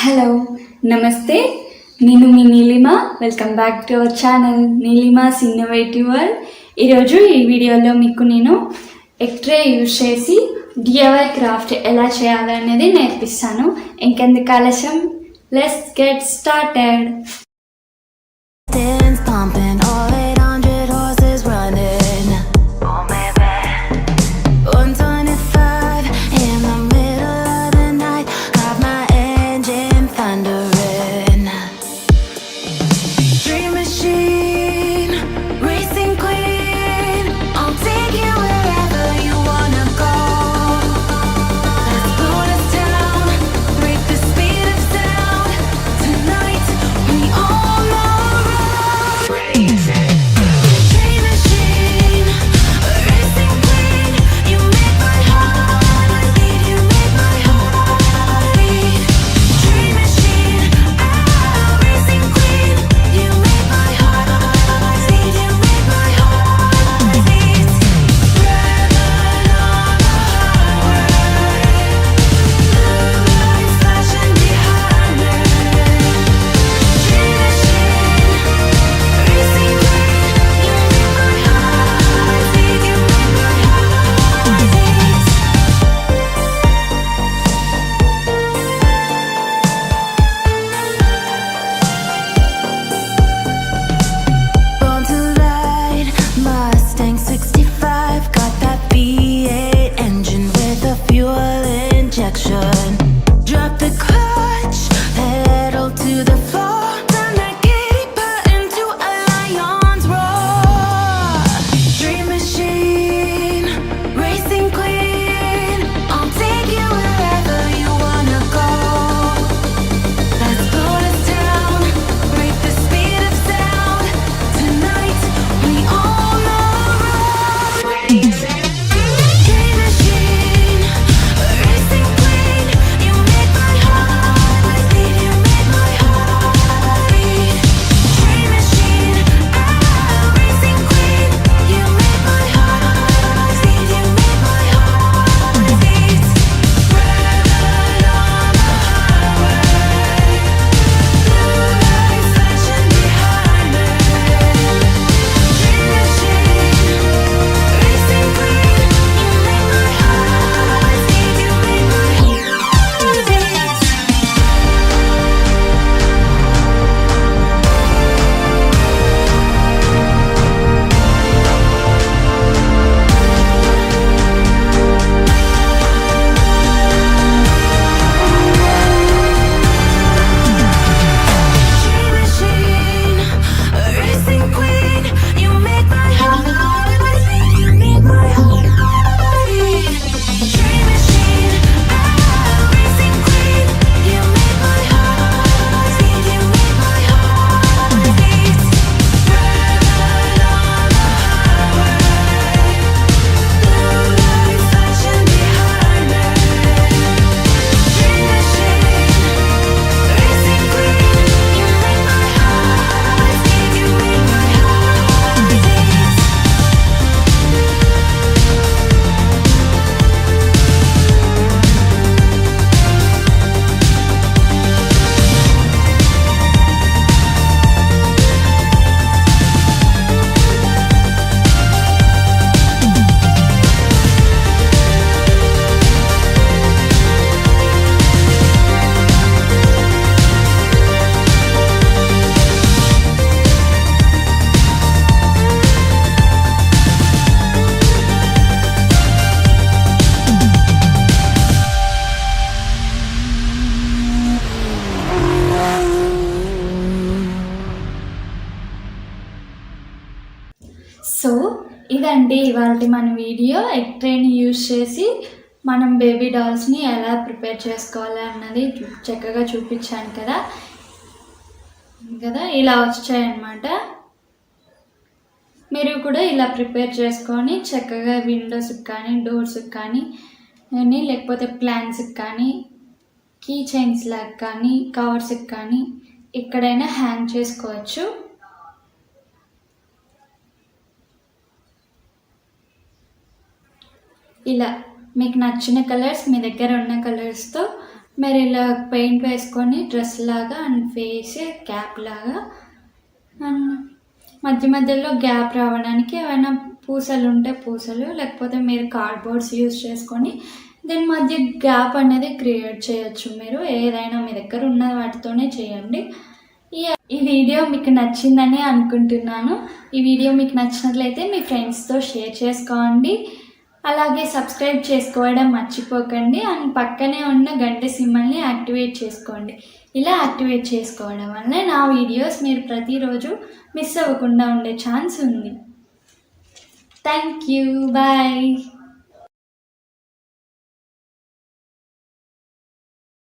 Hello, నమస్తే. నేను మీ Neelima. Welcome back to our channel Neelima's innovative world. ఈరోజు ఈ వీడియోలో మీకు నేను ఎక్ట్రే యూజ్ చేసి డిఐవై క్రాఫ్ట్ ఎలా చేయాలనేది నేర్పిస్తాను. ఇంకెందుకు ఆలస్యం, లెట్స్ గెట్ స్టార్టెడ్. సో ఇదండి ఇవాళ మన వీడియో. ఎక్ట్రేని యూజ్ చేసి మనం బేబీ డాల్స్ని ఎలా ప్రిపేర్ చేసుకోవాలి అన్నది చక్కగా చూపించాను కదా ఇలా వచ్చాయన్నమాట. మీరు కూడా ఇలా ప్రిపేర్ చేసుకొని చక్కగా విండోస్కి కానీ డోర్స్కి కానీ లేకపోతే ప్లాంట్స్కి కానీ కీ చైన్స్ లాగా కానీ కవర్స్కి కానీ ఎక్కడైనా హ్యాంగ్ చేసుకోవచ్చు. ఇలా మీకు నచ్చిన కలర్స్, మీ దగ్గర ఉన్న కలర్స్తో మరి ఇలా పెయింట్ వేసుకొని డ్రెస్ లాగా అండ్ ఫేస్ క్యాప్ లాగా అండ్ మధ్య మధ్యలో గ్యాప్ రావడానికి ఏమైనా పూసలు ఉంటే పూసలు, లేకపోతే మీరు కార్డ్బోర్డ్స్ యూజ్ చేసుకొని దీని మధ్య గ్యాప్ అనేది క్రియేట్ చేయొచ్చు. మీరు ఏదైనా మీ దగ్గర ఉన్న వాటితోనే చేయండి. ఈ వీడియో మీకు నచ్చిందని అనుకుంటున్నాను. ఈ వీడియో మీకు నచ్చినట్లయితే మీ ఫ్రెండ్స్తో షేర్ చేసుకోండి. అలాగే సబ్స్క్రైబ్ చేసుకోవడం మర్చిపోకండి అండ్ పక్కనే ఉన్న గంట సింబల్ని యాక్టివేట్ చేసుకోండి. ఇలా యాక్టివేట్ చేసుకోవడం వల్ల నా వీడియోస్ మీరు ప్రతిరోజు మిస్ అవ్వకుండా ఉండే ఛాన్స్ ఉంది. Thank you. బాయ్.